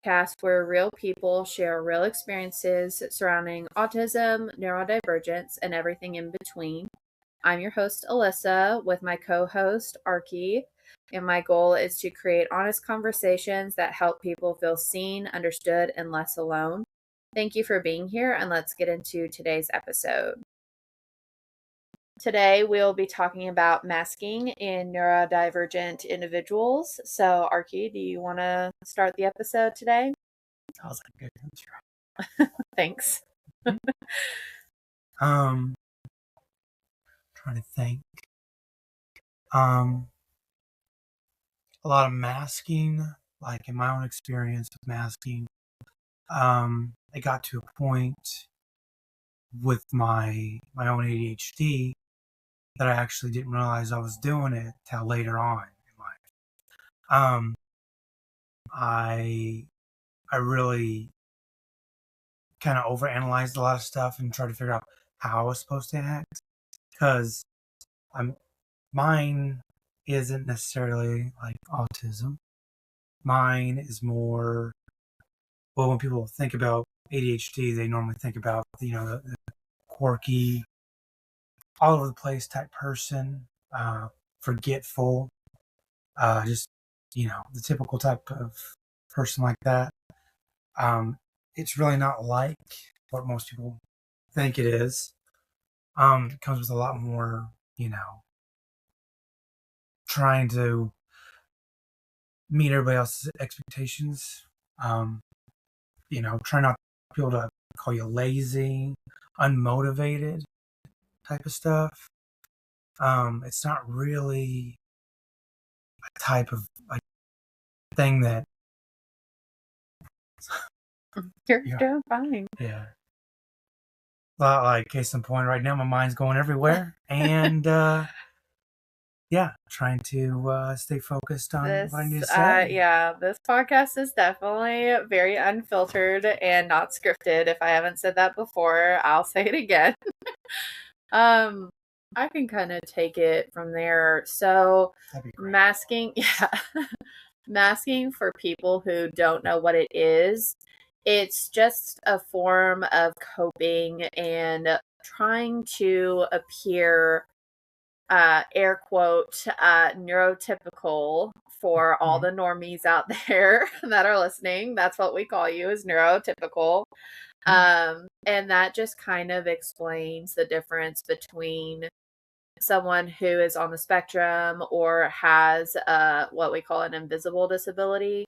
podcast where real people share real experiences surrounding autism, neurodivergence, and everything in between. I'm your host, Alyssa, with my co host, Arkie, and my goal is to create honest conversations that help people feel seen, understood, and less alone. Thank you for being here, and let's get into today's episode. Today, we'll be talking about masking in neurodivergent individuals. So, Arkie, do you want to start the episode today? I was like, good, that's right. Thanks. Trying to think. A lot of masking, like in my own experience with masking, it got to a point with my own ADHD that I actually didn't realize I was doing it till later on in life. I really kind of overanalyzed a lot of stuff and tried to figure out how I was supposed to act, because mine isn't necessarily like autism. Mine is more, well, when people think about ADHD, they normally think about, the quirky, all over the place type person, forgetful, just, the typical type of person like that. It's really not like what most people think it is. It comes with a lot more, trying to meet everybody else's expectations. Try not people to call you lazy, unmotivated type of stuff. It's not really a type of like thing that You're doing fine. Yeah. Well, like case in point, right now my mind's going everywhere, and trying to stay focused on what I need to say. This podcast is definitely very unfiltered and not scripted. If I haven't said that before, I'll say it again. I can kind of take it from there. So, masking, masking for people who don't know what it is, it's just a form of coping and trying to appear, air quote, neurotypical for all the normies out there that are listening. That's what we call you, is neurotypical. And that just kind of explains the difference between someone who is on the spectrum or has what we call an invisible disability,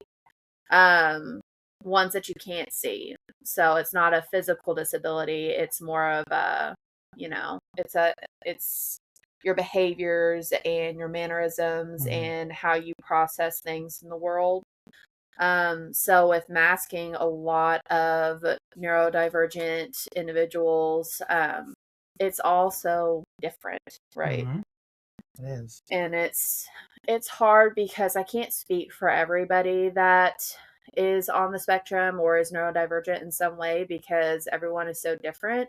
ones that you can't see. So it's not a physical disability. It's more of a, it's your behaviors and your mannerisms and how you process things in the world. So with masking, a lot of neurodivergent individuals, it's also different, right? It is. And it's hard because I can't speak for everybody that is on the spectrum or is neurodivergent in some way, because everyone is so different.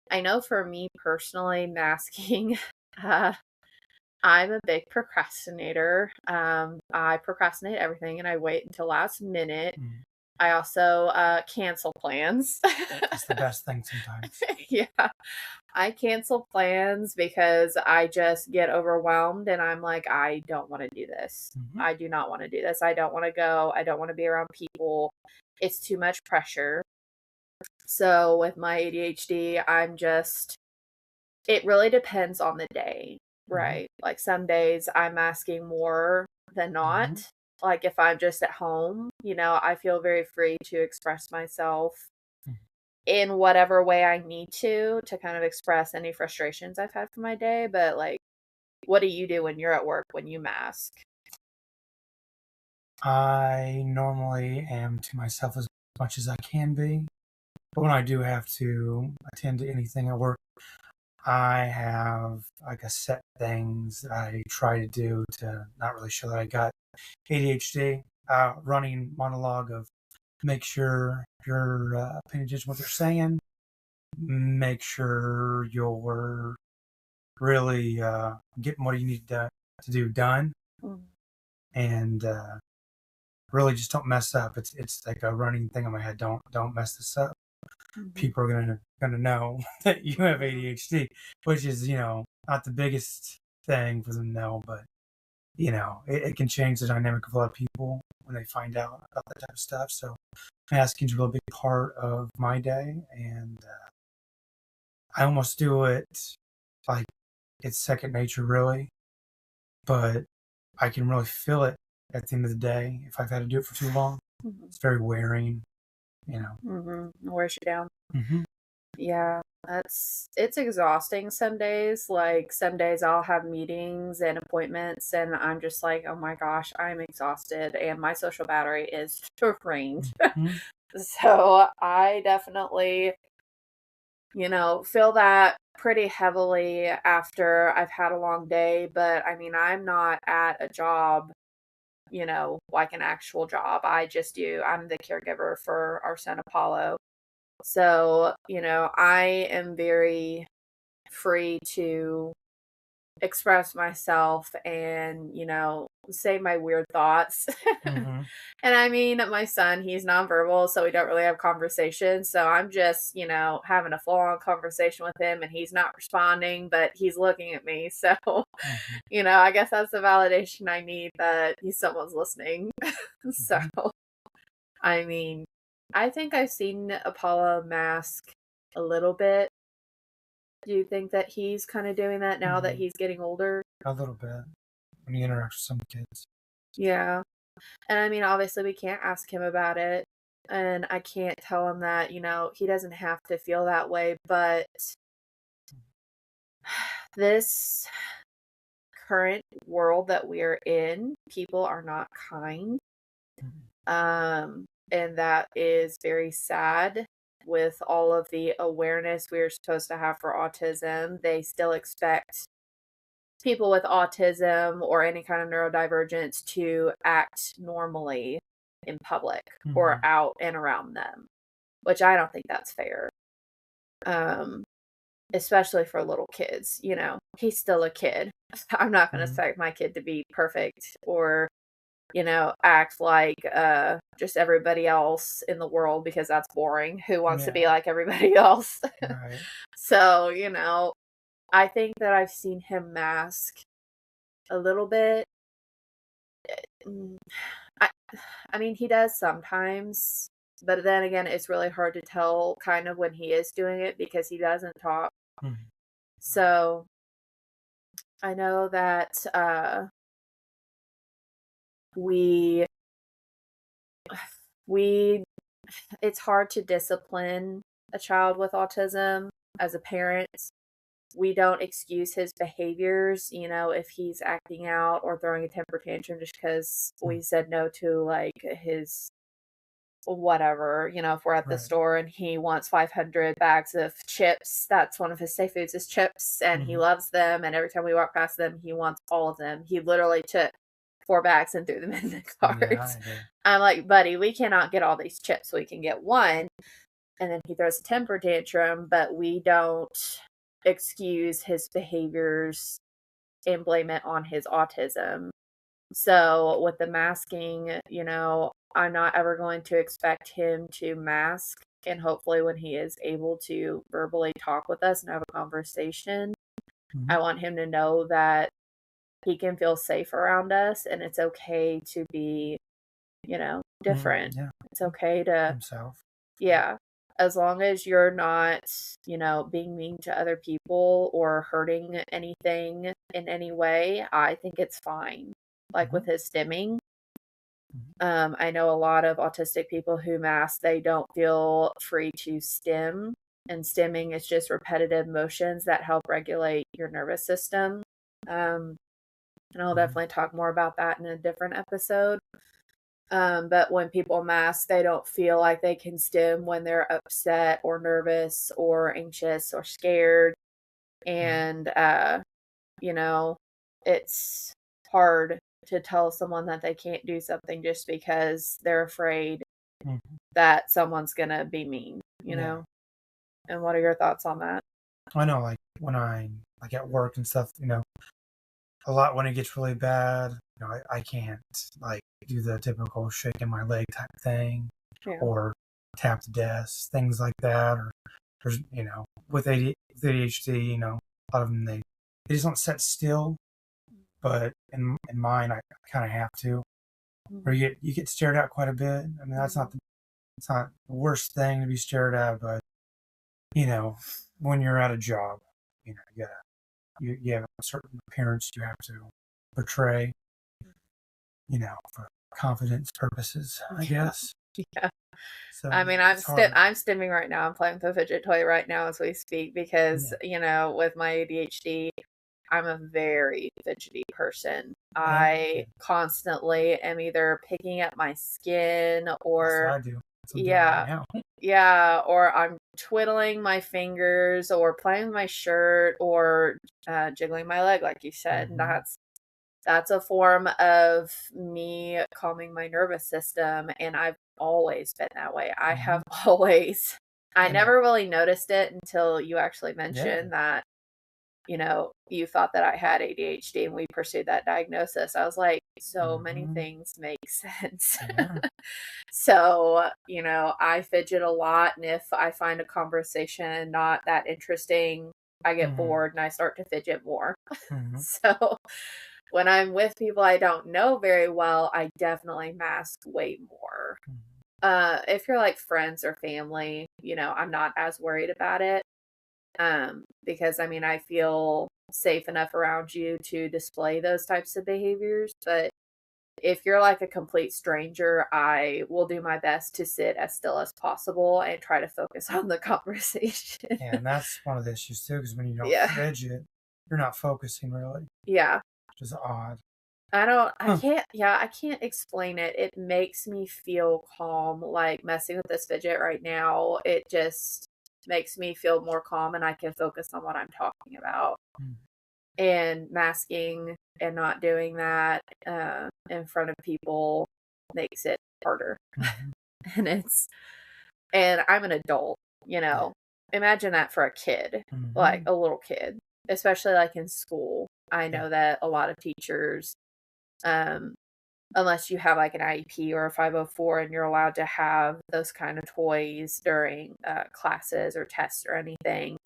I know for me personally, masking, I'm a big procrastinator. I procrastinate everything and I wait until last minute. I also cancel plans. That's the best thing sometimes. Yeah. I cancel plans because I just get overwhelmed and I'm like, I don't want to do this. I do not want to do this. I don't want to go. I don't want to be around people. It's too much pressure. So with my ADHD, it really depends on the day, right? Like some days I'm masking more than not. Like if I'm just at home, I feel very free to express myself in whatever way I need to kind of express any frustrations I've had for my day. But like, what do you do when you're at work, when you mask? I normally am to myself as much as I can be. But when I do have to attend to anything at work, I have like a set things that I try to do to not really show that I got ADHD. Running monologue of make sure you're paying attention to what they're saying. Make sure you're really getting what you need to do done. And really just don't mess up. It's like a running thing in my head. Don't mess this up. Mm-hmm. People are gonna know that you have ADHD, which is, you know, not the biggest thing for them to know, but you know, it can change the dynamic of a lot of people when they find out about that type of stuff. So masking is a real big part of my day, and I almost do it like it's second nature, really. But I can really feel it at the end of the day if I've had to do it for too long. Mm-hmm. It's very wearing, you know. Mm-hmm. Wears you down. Mm-hmm. Yeah, it's exhausting some days. Like some days I'll have meetings and appointments and I'm just like, oh my gosh, I'm exhausted and my social battery is drained. Mm-hmm. So I definitely, you know, feel that pretty heavily after I've had a long day. But I mean, I'm not at a job, you know, like an actual job. I'm the caregiver for our son Apollo. So, you know, I am very free to express myself and, you know, say my weird thoughts. Mm-hmm. And I mean, my son, he's nonverbal, so we don't really have conversations. So I'm just, you know, having a full on conversation with him and he's not responding, but he's looking at me. So, Mm-hmm. you know, I guess that's the validation I need that someone's listening. So, I mean, I think I've seen Apollo mask a little bit. Do you think that he's kind of doing that now that Mm-hmm. he's getting older? A little bit when you interact with some kids. Yeah. And I mean, obviously, we can't ask him about it. And I can't tell him that, you know, he doesn't have to feel that way. But this current world that we're in, people are not kind. And that is very sad. With all of the awareness we are supposed to have for autism, they still expect people with autism or any kind of neurodivergence to act normally in public or out and around them, which I don't think that's fair. Especially for little kids, you know, he's still a kid. I'm not going to expect my kid to be perfect or, you know, act like just everybody else in the world because that's boring. Who wants to be like everybody else? Right. So, you know, I think that I've seen him mask a little bit. I mean, he does sometimes, but then again, it's really hard to tell kind of when he is doing it because he doesn't talk. So I know that we it's hard to discipline a child with autism as a parent. We don't excuse his behaviors, you know, if he's acting out or throwing a temper tantrum just because we said no to like his whatever, you know, if we're at the store and he wants 500 bags of chips, that's one of his safe foods is chips and he loves them. And every time we walk past them, he wants all of them. He literally took 4 bags and threw them in the cart. Yeah, I'm like, buddy, we cannot get all these chips. We can get one. And then he throws a temper tantrum, but we don't excuse his behaviors and blame it on his autism. So with the masking, you know, I'm not ever going to expect him to mask. And hopefully when he is able to verbally talk with us and have a conversation, I want him to know that he can feel safe around us and it's okay to be, you know, different. It's okay to himself. Yeah. As long as you're not, you know, being mean to other people or hurting anything in any way, I think it's fine. Like with his stimming. I know a lot of autistic people who mask, they don't feel free to stim. And stimming is just repetitive motions that help regulate your nervous system. And I'll definitely talk more about that in a different episode. But when people mask, they don't feel like they can stim when they're upset or nervous or anxious or scared. And, you know, it's hard to tell someone that they can't do something just because they're afraid that someone's going to be mean, you know? And what are your thoughts on that? I know, like when I'm like at work and stuff, you know, a lot when it gets really bad, I can't like do the typical shaking my leg type thing, or tap the desk, things like that. Or there's with ADHD, a lot of them they just don't sit still. But in mine, I kind of have to. Or you get stared at quite a bit. I mean, it's not the worst thing to be stared at, but when you're at a job, you have a certain appearance you have to portray, for confidence purposes, I guess. Yeah. So I mean, I'm stimming right now. I'm playing with a fidget toy right now as we speak because, with my ADHD, I'm a very fidgety person. I constantly am either picking at my skin or that's what I do. Right now. Yeah, or I'm twiddling my fingers or playing with my shirt or jiggling my leg, like you said. That's a form of me calming my nervous system, and I've always been that way. I have always. I never really noticed it until you actually mentioned that, you thought that I had ADHD and we pursued that diagnosis. I was like, so many things make sense. So, I fidget a lot, and if I find a conversation not that interesting, I get bored and I start to fidget more. So, when I'm with people I don't know very well, I definitely mask way more. If you're like friends or family, I'm not as worried about it. Because I feel safe enough around you to display those types of behaviors. But if you're like a complete stranger, I will do my best to sit as still as possible and try to focus on the conversation. Yeah, and that's one of the issues too, because when you don't fidget, you're not focusing really. Yeah. Which is odd. I can't explain it. It makes me feel calm. Like messing with this fidget right now, it just makes me feel more calm and I can focus on what I'm talking about. And masking and not doing that in front of people makes it harder. And I'm an adult, Imagine that for a kid, like a little kid, especially like in school. I know that a lot of teachers, unless you have like an IEP or a 504 and you're allowed to have those kind of toys during classes or tests or anything,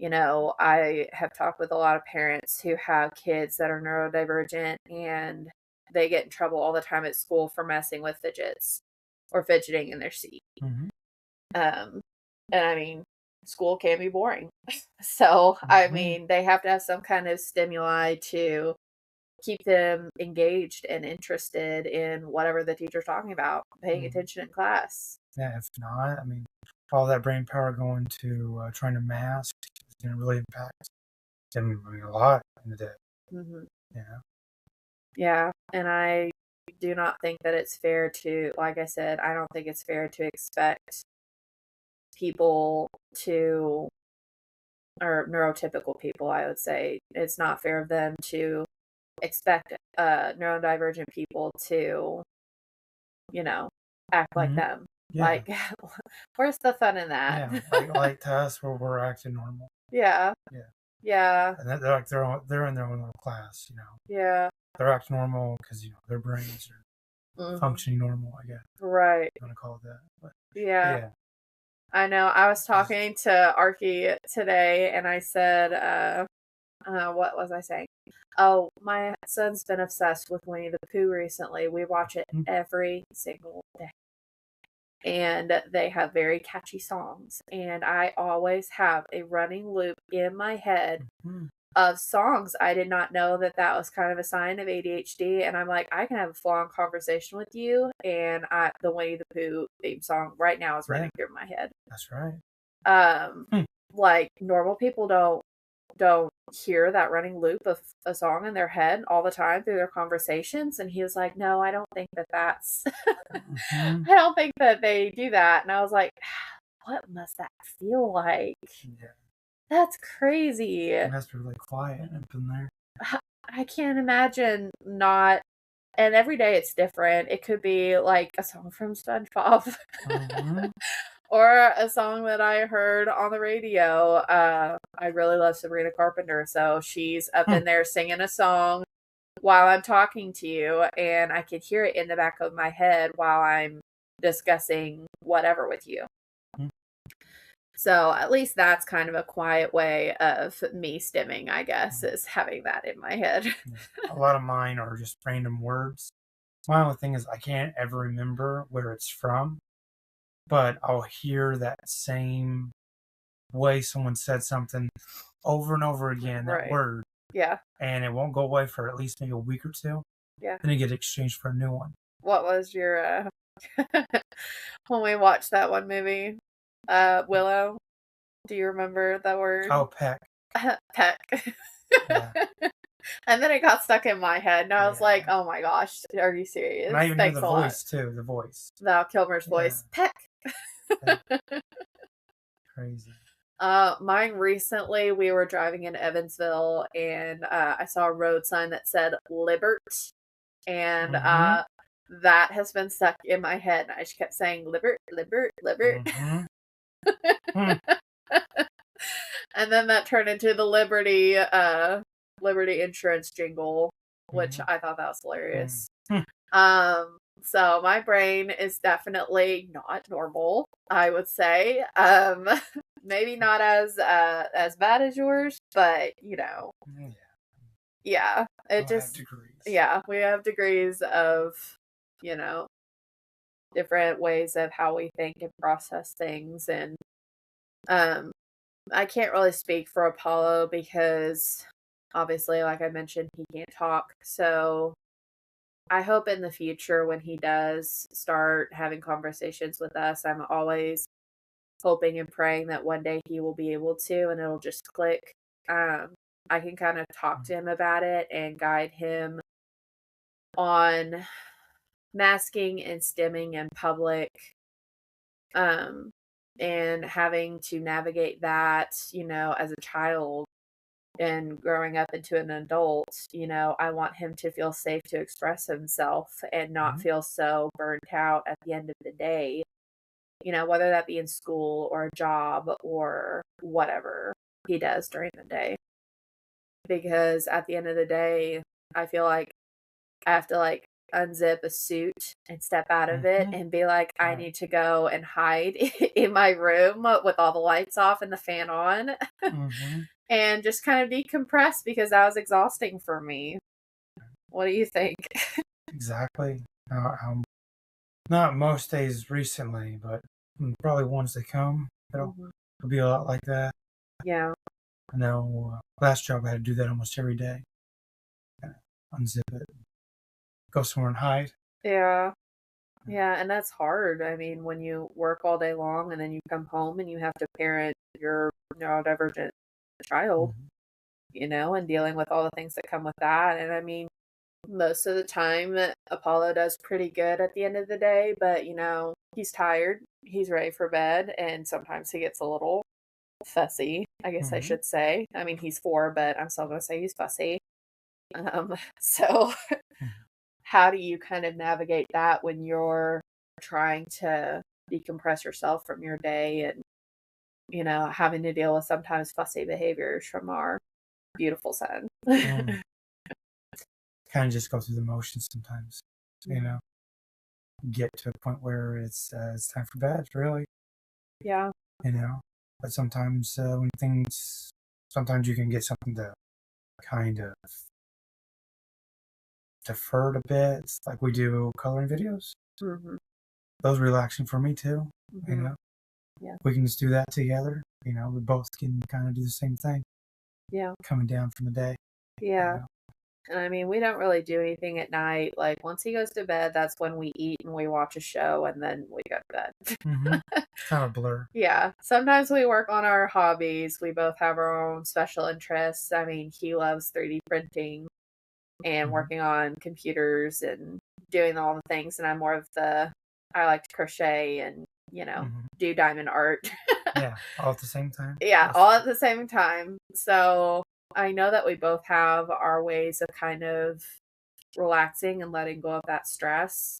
I have talked with a lot of parents who have kids that are neurodivergent and they get in trouble all the time at school for messing with fidgets or fidgeting in their seat. And school can be boring. So, they have to have some kind of stimuli to keep them engaged and interested in whatever the teacher's talking about, paying attention in class. Yeah, if not, all that brain power going to trying to mask is going to really impact them a lot in the day. Yeah, and I do not think that it's fair to, like I said, I don't think it's fair to expect people to, or neurotypical people, I would say, it's not fair of them to expect neurodivergent people to, act like them. Yeah. Like, where's the fun in that? Yeah, like to us where we're acting normal. Yeah. And they're in their own little class, Yeah. They're acting normal because their brains are functioning normal, I guess. Right. You want to call it that? But, yeah. I know. I was talking to Arkie today, and I said, what was I saying? Oh, my son's been obsessed with Winnie the Pooh recently. We watch it every single day. And they have very catchy songs. And I always have a running loop in my head of songs. I did not know that was kind of a sign of ADHD. And I'm like, I can have a full-on conversation with you. And the Winnie the Pooh theme song right now is running through my head. That's right. Like normal people don't hear that running loop of a song in their head all the time through their conversations. And he was like, no, I don't think that's I don't think that they do that. And I was like, what must that feel like? That's crazy. It has to be really quiet up in there. I can't imagine not. And every day it's different. It could be like a song from SpongeBob. Or a song that I heard on the radio. I really love Sabrina Carpenter, so she's up in there singing a song. while I'm talking to you, and I could hear it in the back of my head while I'm discussing whatever with you. Mm-hmm. So at least that's kind of a quiet way of me stimming, I guess, is having that in my head. A lot of mine are just random words. My only thing is I can't ever remember where it's from, but I'll hear that same way someone said something over and over again, that word. Yeah. And it won't go away for at least maybe a week or two. Yeah. Then it get exchanged for a new one. What was your when we watched that one movie, Willow? Do you remember that word? Oh, peck. Peck. Yeah. And then it got stuck in my head, and I was like, "Oh my gosh, are you serious?" And I even knew the voice too. The voice. Val Kilmer's voice. Peck. Crazy. Mine recently, we were driving in Evansville, and I saw a road sign that said Libert, and that has been stuck in my head. And I just kept saying Libert, Libert, Libert. And then that turned into the Liberty insurance jingle, which I thought that was hilarious. So my brain is definitely not normal, I would say. Maybe not as bad as yours, but you know. Yeah. It just we have degrees of, you know, different ways of how we think and process things. And I can't really speak for Apollo because obviously, like I mentioned, he can't talk. So I hope in the future when he does start having conversations with us, I'm always hoping and praying that one day he will be able to, and it'll just click. I can kind of talk to him about it and guide him on masking and stimming in public, and having to navigate that, you know, as a child and growing up into an adult. You know, I want him to feel safe to express himself and not feel so burnt out at the end of the day, you know, whether that be in school or a job or whatever he does during the day. Because at the end of the day, I feel like I have to like unzip a suit and step out of it and be like, I need to go and hide in my room with all the lights off and the fan on and just kind of decompress because that was exhausting for me. What do you think? Exactly. Not most days recently, but probably once they come, it'll be a lot like that. Yeah. I know last job I had to do that almost every day. Unzip it. Go somewhere and hide. Yeah. Yeah, and that's hard. I mean, when you work all day long and then you come home and you have to parent your neurodivergent child, you know, and dealing with all the things that come with that. And I mean, most of the time, Apollo does pretty good at the end of the day, but, you know, he's tired, he's ready for bed, and sometimes he gets a little fussy, I guess I should say. I mean, he's 4, but I'm still going to say he's fussy. So how do you kind of navigate that when you're trying to decompress yourself from your day and, you know, having to deal with sometimes fussy behaviors from our beautiful son? Kind of just go through the motions sometimes, you know, get to a point where it's time for bed, really. Yeah. You know, but sometimes sometimes you can get something to kind of deferred a bit, like we do coloring videos. Those are relaxing for me too. You know, we can just do that together. You know, we both can kind of do the same thing. Yeah, coming down from the day. Yeah. You know? And I mean, we don't really do anything at night. Like once he goes to bed, that's when we eat and we watch a show, and then we go to bed. Kind of a blur. Yeah. Sometimes we work on our hobbies. We both have our own special interests. I mean, he loves 3D printing and working on computers and doing all the things, and I'm more of I like to crochet and, you know, do diamond art. Yeah, all at the same time. Yeah, all at the same time. So I know that we both have our ways of kind of relaxing and letting go of that stress.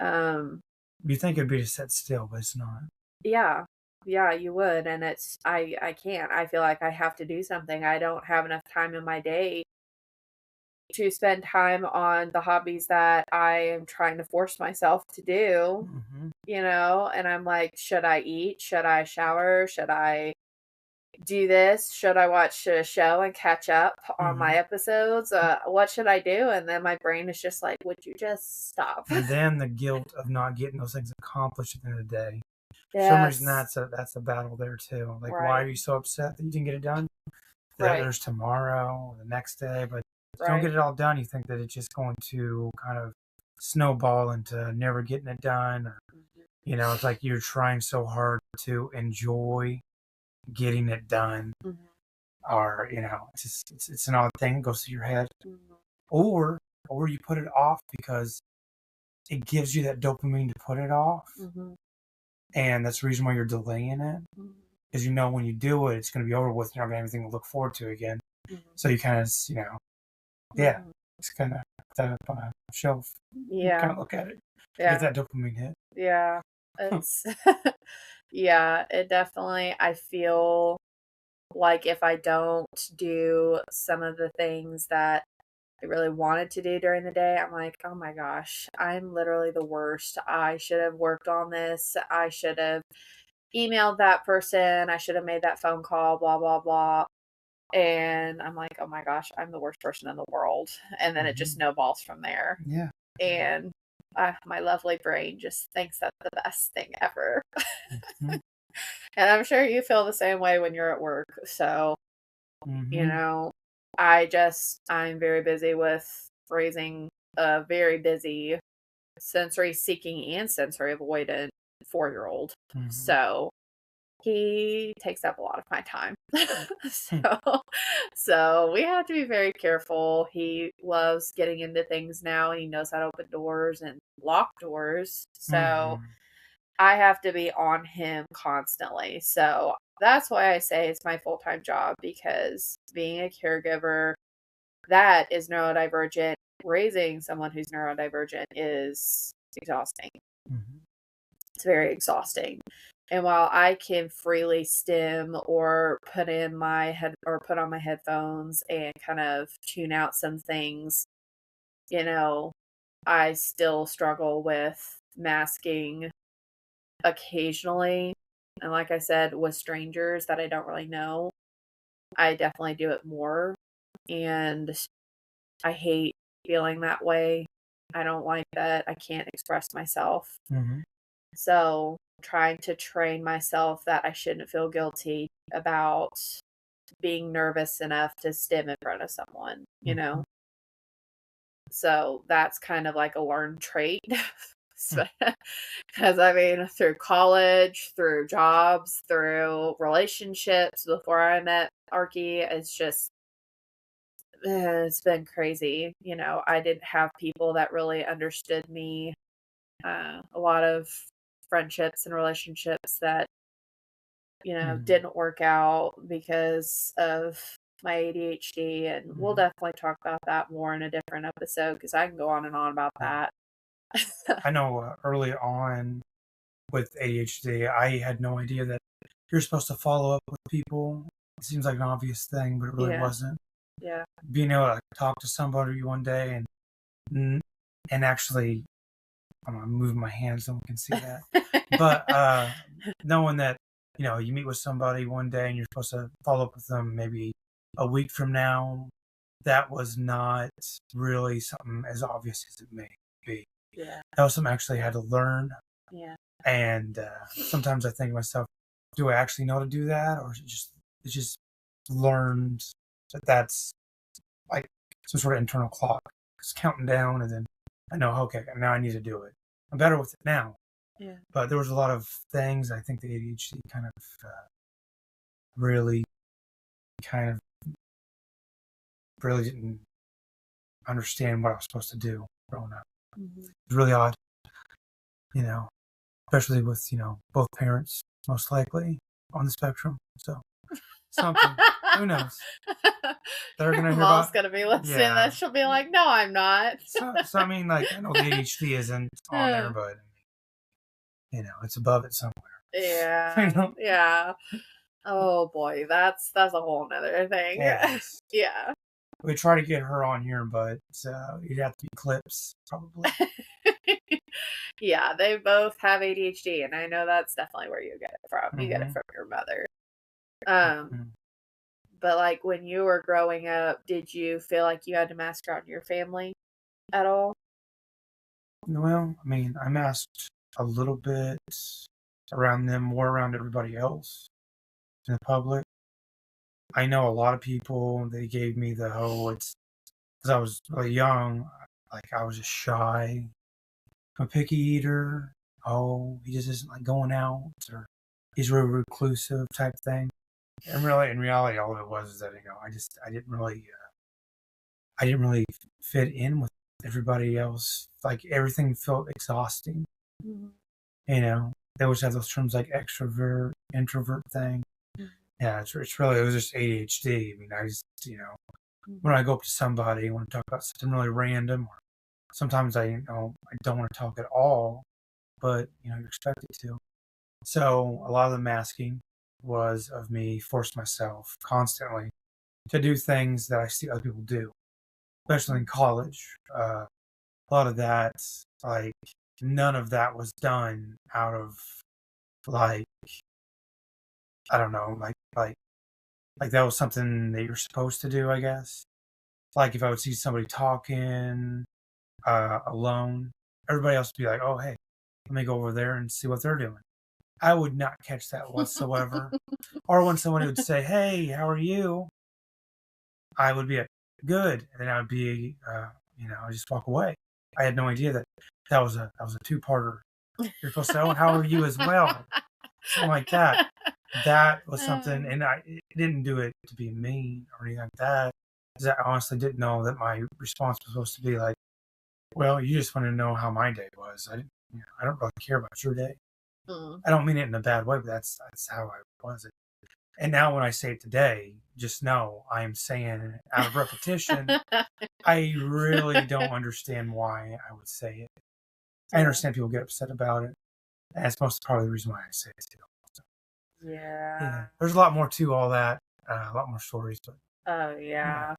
You think it'd be to sit still, but it's not. Yeah. Yeah, you would. And I can't. I feel like I have to do something. I don't have enough time in my day to spend time on the hobbies that I am trying to force myself to do, and I'm like, should I eat? Should I shower? Should I do this? Should I watch a show and catch up on my episodes? What should I do? And then my brain is just like, would you just stop? And then the guilt of not getting those things accomplished at the end of the day. Yes. For some reason, that's a battle there too. Like, why are you so upset that you didn't get it done? That there's tomorrow or the next day, but if you don't get it all done, you think that it's just going to kind of snowball into never getting it done. Or, it's like you're trying so hard to enjoy getting it done. Or, it's an odd thing that goes through your head. Or you put it off because it gives you that dopamine to put it off. And that's the reason why you're delaying it. Because when you do it, it's going to be over with. You're not going to have anything to look forward to again. So you kind of, it's kind of put that up on a shelf. You kind of look at it. Get that dopamine hit. Yeah. It's, it definitely, I feel like if I don't do some of the things that I really wanted to do during the day, I'm like, oh my gosh, I'm literally the worst. I should have worked on this. I should have emailed that person. I should have made that phone call, blah, blah, blah. And I'm like, oh my gosh, I'm the worst person in the world. And then it just snowballs from there. Yeah. And my lovely brain just thinks that's the best thing ever. And I'm sure you feel the same way when you're at work. So, I'm very busy with raising a very busy sensory seeking and sensory avoidant 4-year-old. So he takes up a lot of my time. So we have to be very careful. He loves getting into things now. He knows how to open doors and lock doors. So I have to be on him constantly. So that's why I say it's my full-time job, because being a caregiver that is neurodivergent, raising someone who's neurodivergent is exhausting. It's very exhausting. And while I can freely stim or put on my headphones and kind of tune out some things, I still struggle with masking occasionally. And like I said, with strangers that I don't really know, I definitely do it more. And I hate feeling that way. I don't like that I can't express myself. So trying to train myself that I shouldn't feel guilty about being nervous enough to stim in front of someone, So that's kind of like a learned trait. Because through college, through jobs, through relationships before I met Arkie, it's been crazy. I didn't have people that really understood me. A lot of friendships and relationships that, didn't work out because of my ADHD. And we'll definitely talk about that more in a different episode, because I can go on and on about that. I know early on with ADHD, I had no idea that you're supposed to follow up with people. It seems like an obvious thing, but it really wasn't. Yeah. Being able to talk to somebody one day and actually, I'm moving my hands so one can see that. But knowing that, you meet with somebody one day and you're supposed to follow up with them maybe a week from now, that was not really something as obvious as it may be. Yeah. That was something I actually had to learn. Yeah. And sometimes I think to myself, do I actually know how to do that? Or is it just learned that's like some sort of internal clock. It's counting down, and then I know, okay, now I need to do it. I'm better with it now. Yeah. But there was a lot of things I think the ADHD kind of really didn't understand what I was supposed to do growing up. It's really odd, especially with, both parents most likely on the spectrum. So something, who knows? They're gonna hear Mom's gonna be listening. That she'll be like, "No, I'm not." so I know the ADHD isn't on there, but it's above it somewhere. Yeah. Yeah. Oh boy, that's a whole nother thing. Yes. Yeah. We try to get her on here, but you'd have to be clips, probably. Yeah, they both have ADHD, and I know that's definitely where you get it from. You get it from your mother. But like when you were growing up, did you feel like you had to mask around your family at all? Well, I mean, I masked a little bit around them, more around everybody else in the public. I know a lot of people, they gave me the whole, it's because I was really young, like I was just shy, a picky eater. Oh, he just isn't like going out, or he's real reclusive type thing. And really, in reality, all it was is that I didn't really fit in with everybody else. Like everything felt exhausting. Mm-hmm. You know, they always have those terms like extrovert, introvert thing. Mm-hmm. Yeah, it's really, it was just ADHD. I mean, I just, when I go up to somebody, I want to talk about something really random, or sometimes I don't want to talk at all, but you're expected to. So a lot of the masking was of me forced myself constantly to do things that I see other people do, especially in college. A lot of that, like, none of that was done out of, like, I don't know, like that was something that you're supposed to do, I guess. Like if I would see somebody talking alone, everybody else would be like, "Oh, hey, let me go over there and see what they're doing." I would not catch that whatsoever. Or when someone would say, "Hey, how are you?" I would be like, "Good," and then I would be, I just walk away. I had no idea that was a two-parter. You're supposed to say, "Oh, how are you?" as well, something like that. That was something, and I didn't do it to be mean or anything like that. Because I honestly didn't know that my response was supposed to be like, "Well, you just want to know how my day was. I don't really care about your day." I don't mean it in a bad way, but that's how I was. And now when I say it today, just know I am saying it out of repetition. I really don't understand why I would say it. I understand people get upset about it. And that's most probably the reason why I say it too. So, yeah. There's a lot more to all that. A lot more stories, but oh yeah.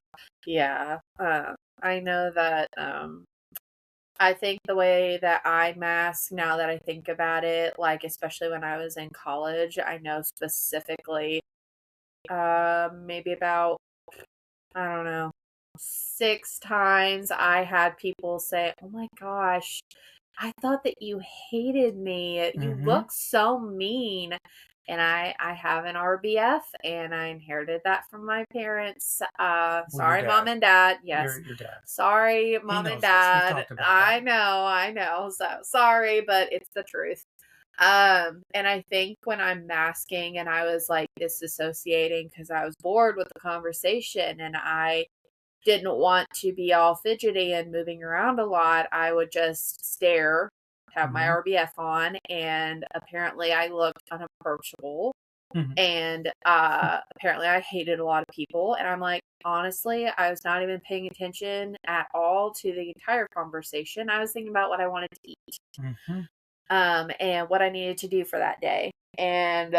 I know that I think the way that I mask, now that I think about it, like especially when I was in college, I know specifically maybe about, I don't know, 6 times I had people say, "Oh my gosh, I thought that you hated me. You look so mean." And I have an RBF, and I inherited that from my parents. Sorry, mom and dad. Yes. Your dad. Sorry, mom and dad. I know. So sorry, but it's the truth. And I think when I'm masking and I was like disassociating because I was bored with the conversation and I didn't want to be all fidgety and moving around a lot, I would just stare, have my RBF on, and apparently I looked unapproachable. And apparently I hated a lot of people. And I'm like, honestly, I was not even paying attention at all to the entire conversation. I was thinking about what I wanted to eat. And what I needed to do for that day. And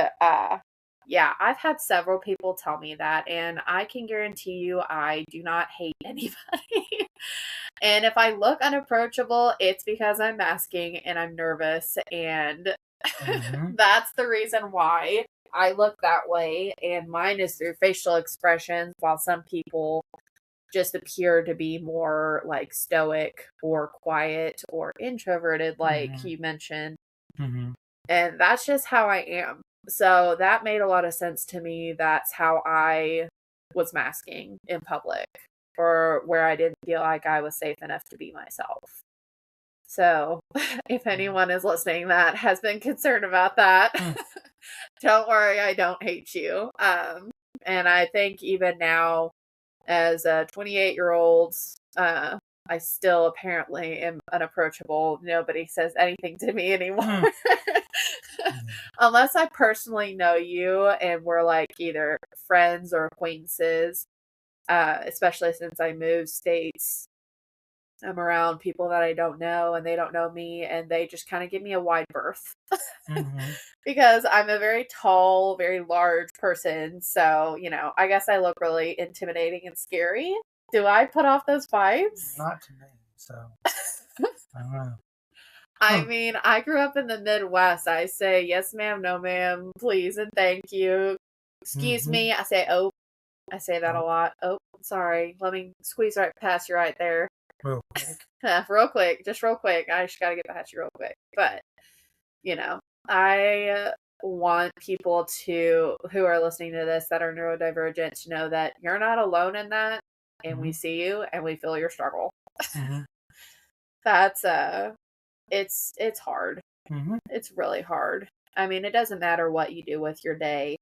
yeah, I've had several people tell me that, and I can guarantee you I do not hate anybody. And if I look unapproachable, it's because I'm masking and I'm nervous, and that's the reason why I look that way. And mine is through facial expressions, while some people just appear to be more like stoic or quiet or introverted, like you mentioned. And that's just how I am. So that made a lot of sense to me. That's how I was masking in public, or where I didn't feel like I was safe enough to be myself. So if anyone is listening that has been concerned about that, don't worry, I don't hate you. And I think even now, as a 28-year-old, I still apparently am unapproachable. Nobody says anything to me anymore. Unless I personally know you and we're like either friends or acquaintances, especially since I moved states. I'm around people that I don't know and they don't know me, and they just kind of give me a wide berth. Because I'm a very tall, very large person. So, I guess I look really intimidating and scary Do I put off those vibes? Not to me, so I don't know. I mean, I grew up in the Midwest. I say yes, ma'am, no, ma'am, please, and thank you. Excuse me. I say, oh, I say that a lot. Oh, sorry. Let me squeeze right past you right there. Real quick. Real quick. Just real quick. I just got to get past you real quick. But, I want people who are listening to this that are neurodivergent to know that you're not alone in that. And we see you and we feel your struggle. That's, it's hard. It's really hard. I mean, it doesn't matter what you do with your day.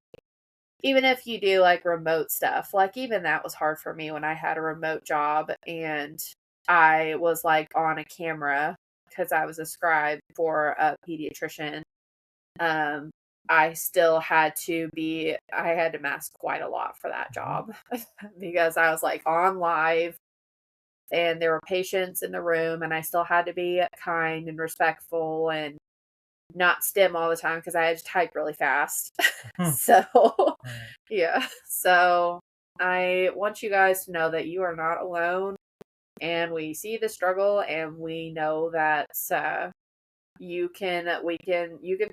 Even if you do like remote stuff, like even that was hard for me when I had a remote job and I was like on a camera because I was a scribe for a pediatrician. I still had to mask quite a lot for that job because I was like on live and there were patients in the room and I still had to be kind and respectful and not stim all the time because I had to type really fast. So, yeah. So I want you guys to know that you are not alone and we see the struggle and we know that you can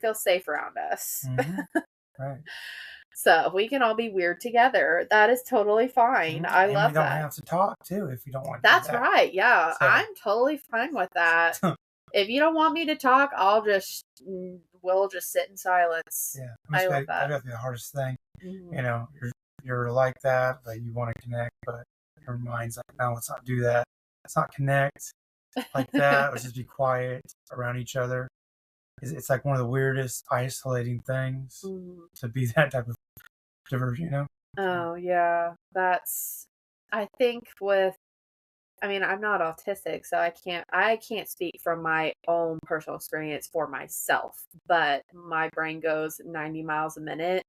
feel safe around us. Right. So we can all be weird together. That is totally fine. I love that. We don't have to talk too if you don't want to. That's right. Yeah. So. I'm totally fine with that. If you don't want me to talk, we'll just sit in silence. Yeah. I love that. That'd be the hardest thing. You're like that, but you want to connect, but your mind's like, no, let's not do that. Let's not connect like that. Let's just be quiet around each other. It's like one of the weirdest isolating things to be that type of diversion, Oh, yeah. I think I'm not autistic, so I can't speak from my own personal experience for myself, but my brain goes 90 miles a minute.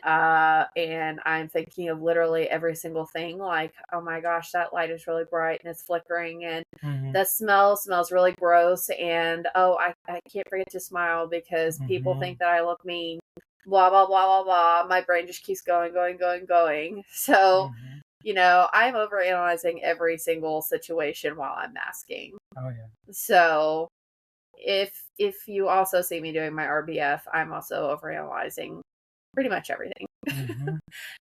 And I'm thinking of literally every single thing, like, oh my gosh, that light is really bright and it's flickering, and that smells really gross, and oh, I can't forget to smile because people think that I look mean, blah, blah, blah, blah, blah. My brain just keeps going. So, I'm overanalyzing every single situation while I'm masking. Oh, yeah. So, if you also see me doing my RBF, I'm also overanalyzing pretty much everything.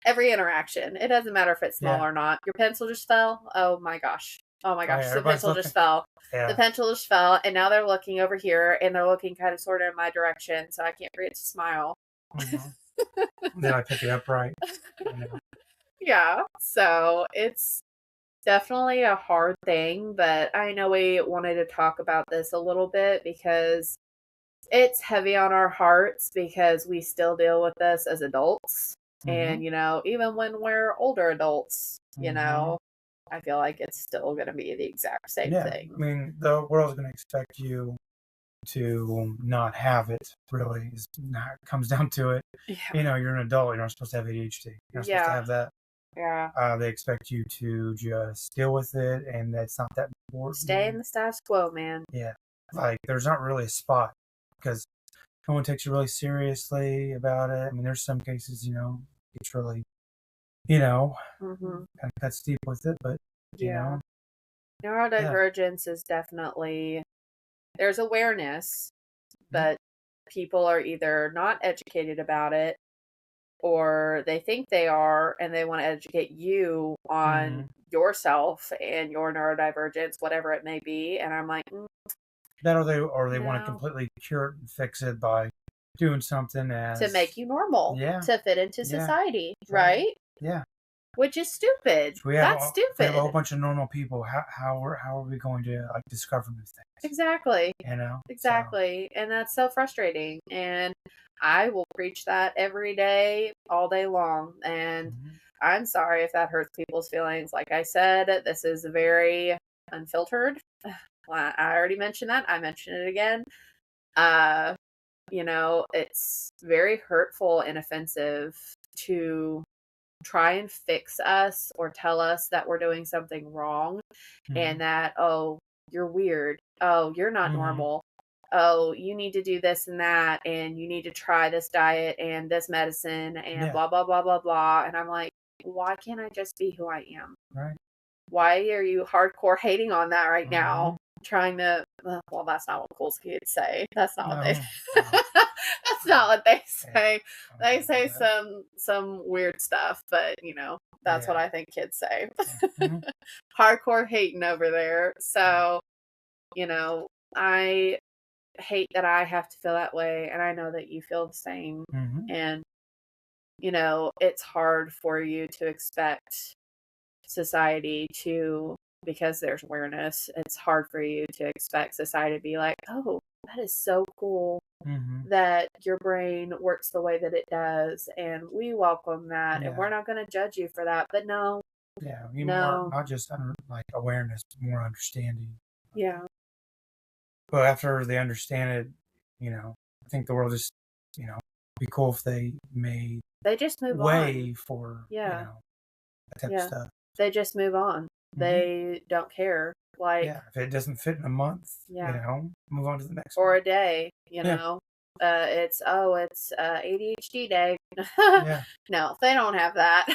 Every interaction. It doesn't matter if it's small or not. Your pencil just fell. Oh my gosh. The pencil just fell. The pencil just fell, and now they're looking over here, and they're looking kind of sort of in my direction, so I can't forget to smile. Then I pick it up right. Yeah. So it's definitely a hard thing, but I know we wanted to talk about this a little bit because it's heavy on our hearts because we still deal with this as adults. And, even when we're older adults, I feel like it's still going to be the exact same thing. I mean, the world's going to expect you to not have it, really. It comes down to it. Yeah. You're an adult. You're not supposed to have ADHD. You're not supposed to have that. Yeah. They expect you to just deal with it, and that's not that important. Stay in the status quo, man. Yeah. Like, there's not really a spot because no one takes you really seriously about it. I mean, there's some cases, it's really, kind of cuts deep with it, but, Neurodivergence is definitely, there's awareness, but people are either not educated about it or they think they are and they want to educate you on yourself and your neurodivergence, whatever it may be. And I'm like, that or they want to completely cure it and fix it by doing something to make you normal, to fit into society, right? Yeah. Which is stupid. That's stupid. We have a whole bunch of normal people. How are we going to discover new things? Exactly. Exactly. So. And that's so frustrating. And I will preach that every day, all day long. And I'm sorry if that hurts people's feelings. Like I said, this is very unfiltered. I already mentioned that. I mentioned it again. It's very hurtful and offensive to try and fix us or tell us that we're doing something wrong and that, oh, you're weird. Oh, you're not normal. Oh, you need to do this and that, and you need to try this diet and this medicine and blah, blah, blah, blah, blah. And I'm like, why can't I just be who I am? Right. why are you hardcore hating on that right now? Trying to, well, that's not what cool kids say. That's not what they say. That's not what they say. They say some weird stuff, but that's what I think kids say. Hardcore hating over there. So, I hate that I have to feel that way, and I know that you feel the same. And it's hard for you to expect society to, because there's awareness, it's hard for you to expect society to be like, oh, that is so cool that your brain works the way that it does, and we welcome that, and we're not going to judge you for that. But no. Yeah, more, not just like awareness, more understanding. Yeah. But after they understand it, I think the world just, be cool if they just move way on. For that type of stuff. They just move on. They don't care. Like, if it doesn't fit in a month, move on to the next or one. A day, it's ADHD day. No, they don't have that.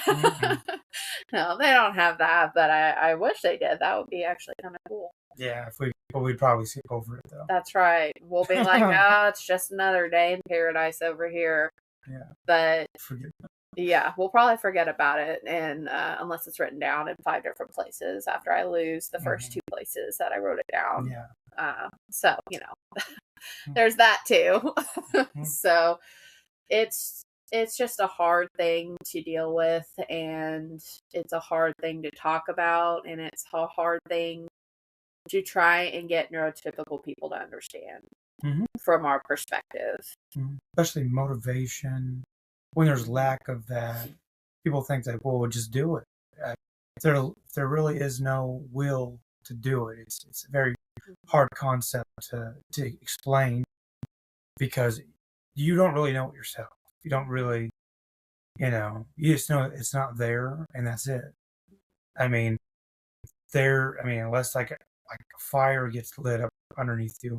No, they don't have that, but I wish they did. That would be actually kind of cool. Yeah, we'd probably skip over it though. That's right. We'll be like, it's just another day in paradise over here. Yeah. But forget that. Yeah, we'll probably forget about it, and unless it's written down in 5 different places after I lose the first 2 places that I wrote it down. Yeah. So, there's that too. So it's just a hard thing to deal with, and it's a hard thing to talk about, and it's a hard thing to try and get neurotypical people to understand from our perspective. Especially motivation. When there's lack of that, people think that, well, we'll just do it. There really is no will to do it. It's a very hard concept to explain, because you don't really know it yourself. You don't really, you just know it's not there, and that's it. Unless like a fire gets lit up underneath you,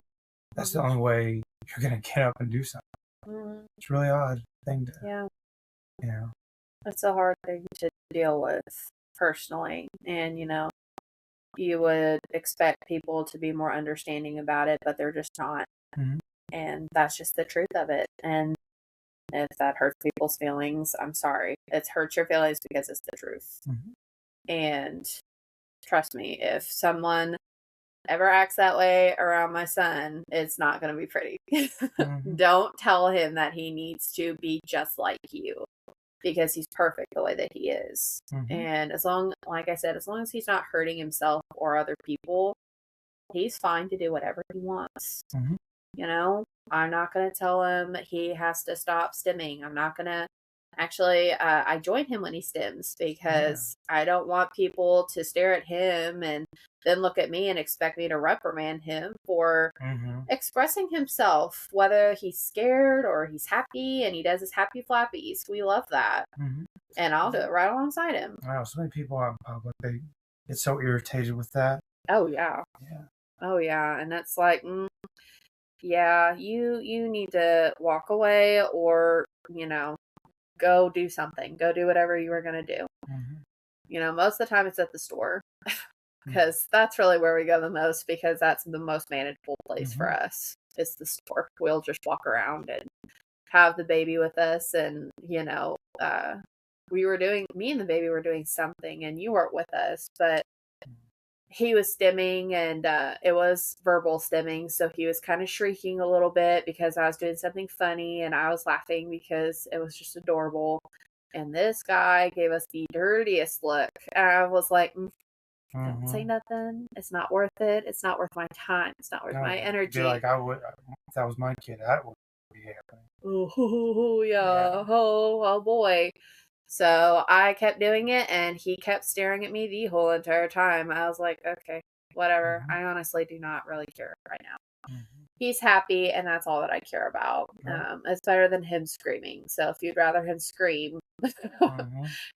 that's the only way you're going to get up and do something. It's really odd thing to, it's a hard thing to deal with personally, and you would expect people to be more understanding about it, but they're just not. And that's just the truth of it. And if that hurts people's feelings, I'm sorry. It hurts your feelings because it's the truth. And trust me, if someone ever acts that way around my son, it's not going to be pretty. Don't tell him that he needs to be just like you, because he's perfect the way that he is. And like I said, as long as he's not hurting himself or other people, he's fine to do whatever he wants. I'm not going to tell him he has to stop stimming. I'm not going to. Actually, I join him when he stims, because I don't want people to stare at him and then look at me and expect me to reprimand him for expressing himself, whether he's scared or he's happy and he does his happy flappies. We love that. And I'll do it right alongside him. Wow, so many people out in public, they get so irritated with that. Oh, yeah. Oh, yeah. And that's like, yeah, you need to walk away, or, go do something. Go do whatever you were going to do. Most of the time it's at the store, because that's really where we go the most, because that's the most manageable place for us. It's the store. We'll just walk around and have the baby with us, and, me and the baby were doing something, and you weren't with us, but he was stimming, and it was verbal stimming, so he was kind of shrieking a little bit because I was doing something funny, and I was laughing because it was just adorable. And this guy gave us the dirtiest look, and I was like, don't say nothing. It's not worth it. It's not worth my time. It's not worth my energy. Like I would, if that was my kid, that would be happening. Oh, yeah. Oh boy. So I kept doing it, and he kept staring at me the whole entire time. I was like, okay, whatever. I honestly do not really care right now. He's happy, and that's all that I care about. It's better than him screaming. So if you'd rather him scream,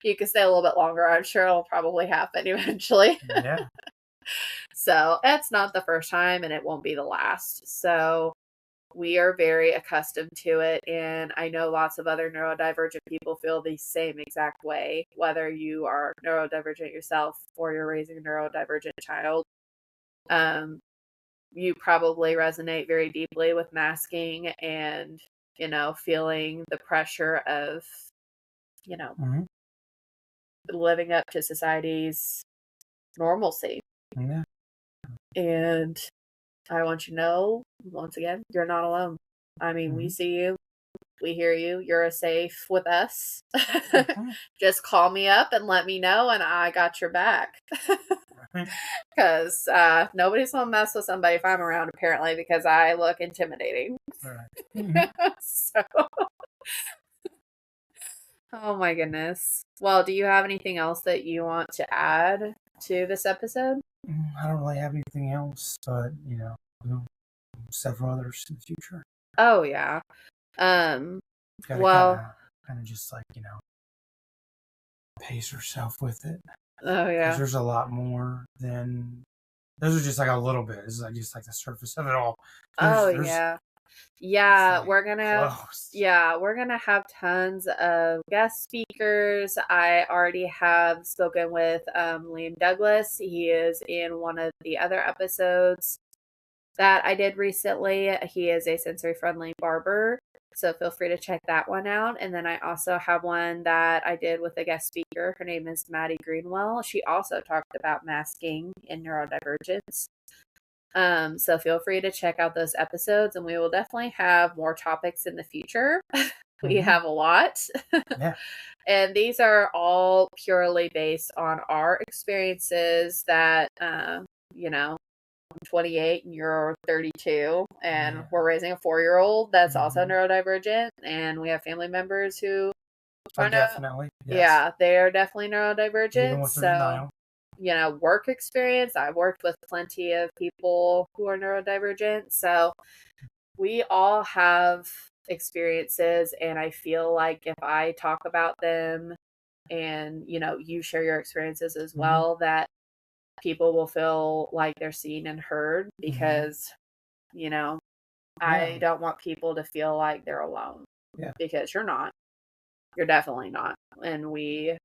you can stay a little bit longer. I'm sure it'll probably happen eventually. So that's not the first time, and it won't be the last. So we are very accustomed to it. And I know lots of other neurodivergent people feel the same exact way, whether you are neurodivergent yourself or you're raising a neurodivergent child. You probably resonate very deeply with masking and, feeling the pressure of, living up to society's normalcy. Yeah. And I want you to know, once again, you're not alone. I mean, we see you, we hear you, you're safe with us. Just call me up and let me know, and I got your back. Because nobody's gonna mess with somebody if I'm around, apparently, because I look intimidating. Right. So, oh my goodness. Well, do you have anything else that you want to add to this episode? I don't really have anything else, but several others in the future. Oh yeah. Well, kind of just like pace yourself with it. Oh yeah. Because there's a lot more than those are just like a little bit. It's like just like the surface of it all. Yeah, we're gonna have tons of guest speakers. I already have spoken with Liam Douglas. He is in one of the other episodes that I did recently. He is a sensory-friendly barber, so feel free to check that one out. And then I also have one that I did with a guest speaker. Her name is Maddie Greenwell. She also talked about masking and neurodivergence. So feel free to check out those episodes, and we will definitely have more topics in the future. We have a lot. Yeah. And these are all purely based on our experiences that, I'm 28 and you're 32, and we're raising a 4-year-old that's also neurodivergent, and we have family members who are definitely. Yes. Yeah, they are definitely neurodivergent. Even with the denial. Work experience. I've worked with plenty of people who are neurodivergent. So we all have experiences, and I feel like if I talk about them and, you share your experiences as well, that people will feel like they're seen and heard, because, I don't want people to feel like they're alone. Yeah. Because you're not. You're definitely not. And we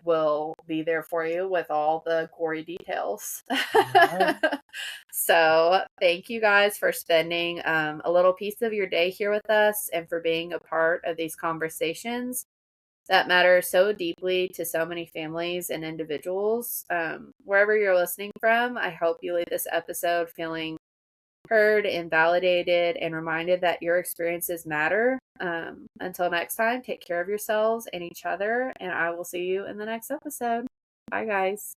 will be there for you with all the gory details. So thank you guys for spending a little piece of your day here with us, and for being a part of these conversations that matter so deeply to so many families and individuals. Wherever you're listening from, I hope you leave this episode feeling heard and validated and reminded that your experiences matter. Until next time, take care of yourselves and each other, and I will see you in the next episode. Bye, guys.